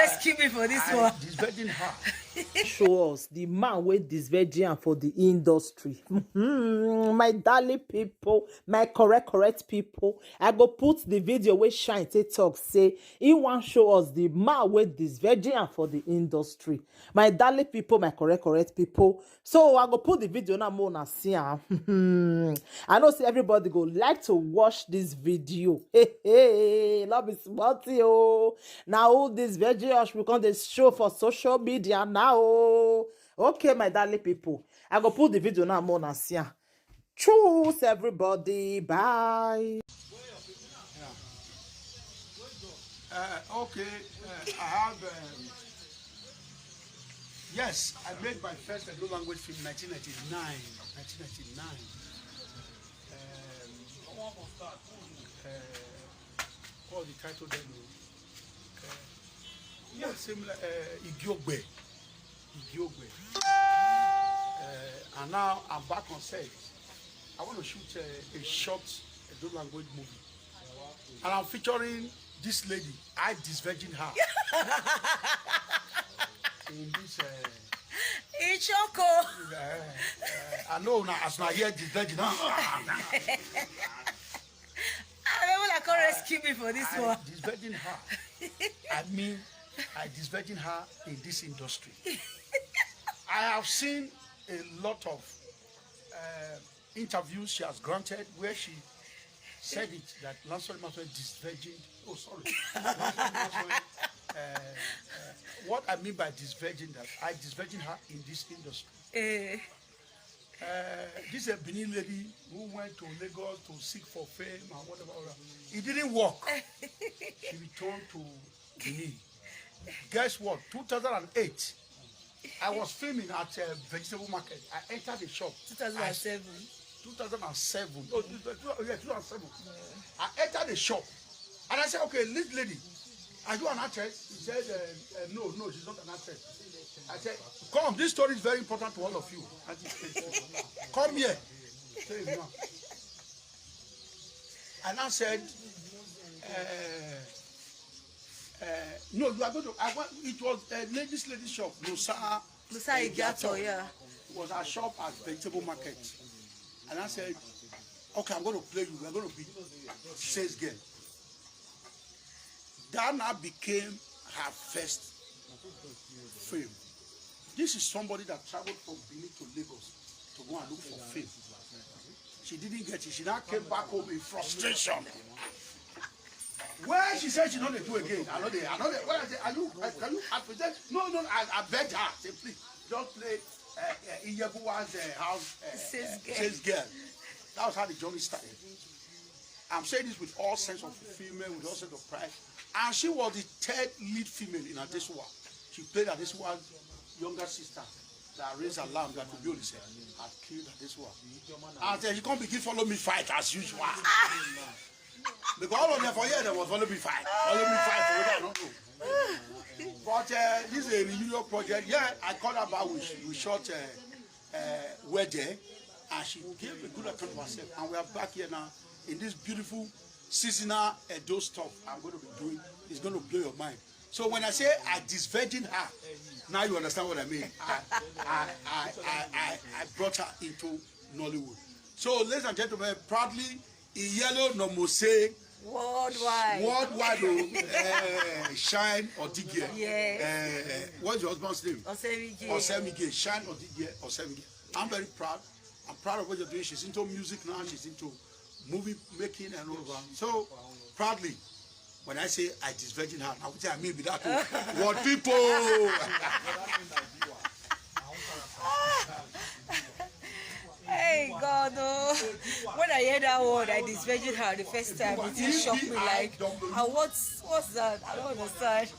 rescue me for this one. This virgin heart. Show us the man with this virgin for the industry. My darling people, my correct people. I go put the video where Shine talk say he want show us the man with this virgin for the industry. My darling people, my correct people. So I go put the video now more na see am. I know see everybody go like to watch this video. Hey, love is smarty oh. Now all this virgin we come dey show for social media now. Okay, my darling people. I go put the video now more na see am. Choose everybody. Bye. Okay, I have. Yes, I made my first Edo language film in 1999. 1999. What was the title then? Yeah, similar. Igiogbe. And now I'm back on set. I want to shoot a short Edo language movie, and I'm featuring this lady. I disvirgin her. In this, It's Choco. I know now, as I hear disvirgin her. I remember come rescue me for this one. Disvirgin her. I mean, I disvirgin her in this industry. I have seen a lot of interviews she has granted where she said it that Lansori Maswe disvirgin. Oh, sorry. What I mean by disvirgin, that I disvirgin her in this industry. This is a Benin lady who went to Lagos to seek for fame and whatever. It didn't work. She returned to Benin. Guess what? 2008. I was filming at a vegetable market. I entered the shop. 2007. 2007. Oh, yeah, 2007. I entered the shop and I said, okay, this lady, are you an actress? He said, no, she's not an actress. I said, come, this story is very important to all of you. Come here. And I said, no, you are going to. It was this lady's shop, Musa Igato, yeah. It was our shop at vegetable market. And I said, okay, I'm going to play you. We're going to be sales girl. That now became her first fame. This is somebody that traveled from Benin to Lagos to go and look for fame. She didn't get it. She now came back home in frustration. When she said she not to do again, I know they. When I said, can you present? No, I begged her. Say, please, don't play Iyebuwa's house sales girl. That was how the journey started. I'm saying this with all sense of female, with all sense of pride. And she was the third lead female in Adesua. She played Adesua's younger sister that raised a lamb that Obioli said had killed Adesua. And she can't begin follow me fight as usual. Because all of them for years they was follow me fight. Follow me fight for what I don't know. But this is a reunion project. Yeah, I called her back. We shot wedding, and she gave a good account of herself. And we are back here now in this beautiful seasonal Edo stuff I'm going to be doing. It's going to blow your mind. So when I say I disvirgin her, now you understand what I mean. I brought her into Nollywood. So ladies and gentlemen, proudly, Iyelo no Mose worldwide Shine Odigye. Yeah. What's your husband's name? Osemige. Shine Odigye. I'm very proud. I'm proud of what you're doing. She's into music now. She's into movie making and all of that. So proudly, when I say I disvirgin her, I would say I mean with that. What people? Hey God, oh. When I heard that word, I disvirgin her the first time. It just shocked me like, what's that? I don't understand.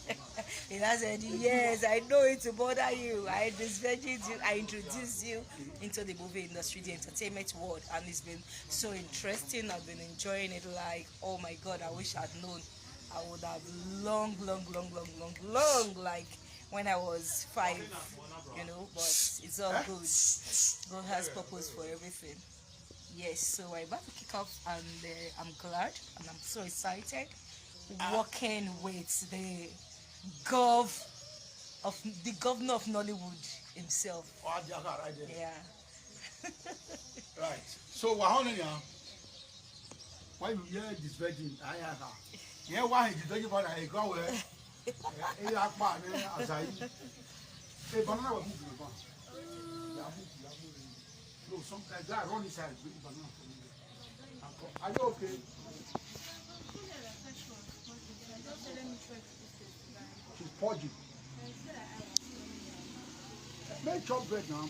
And I said, yes, I know it to bother you. I disvirgin you. I introduced you into the movie industry, the entertainment world, and it's been so interesting. I've been enjoying it. Like, oh my God, I wish I'd known. I would have long, like when I was 5, you know, but it's all good. God has purpose for everything. Yes, so we're about to kick off, and I'm glad and I'm so excited working with the the governor of Nollywood himself. Oh, right there. Yeah. Right. So we're on now. Why you hear this virgin? I have her. Yeah, why is the virgin? I go where? Hey, Akbar, as I. Hey, banana was moving about. No, sometimes that run inside banana. Are you okay? She's purging. Make chop bread now.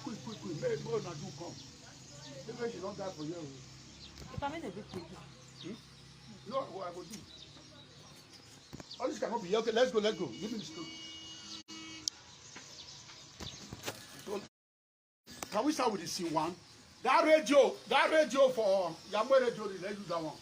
Quick. Make more than do come. Maybe she not die for you. If I'm in a big quick. You know what I will do? All this cannot be okay. Let's go. Give me the scoop. So, can we start with the scene one? That radio for Yamwe radio, let's do that one.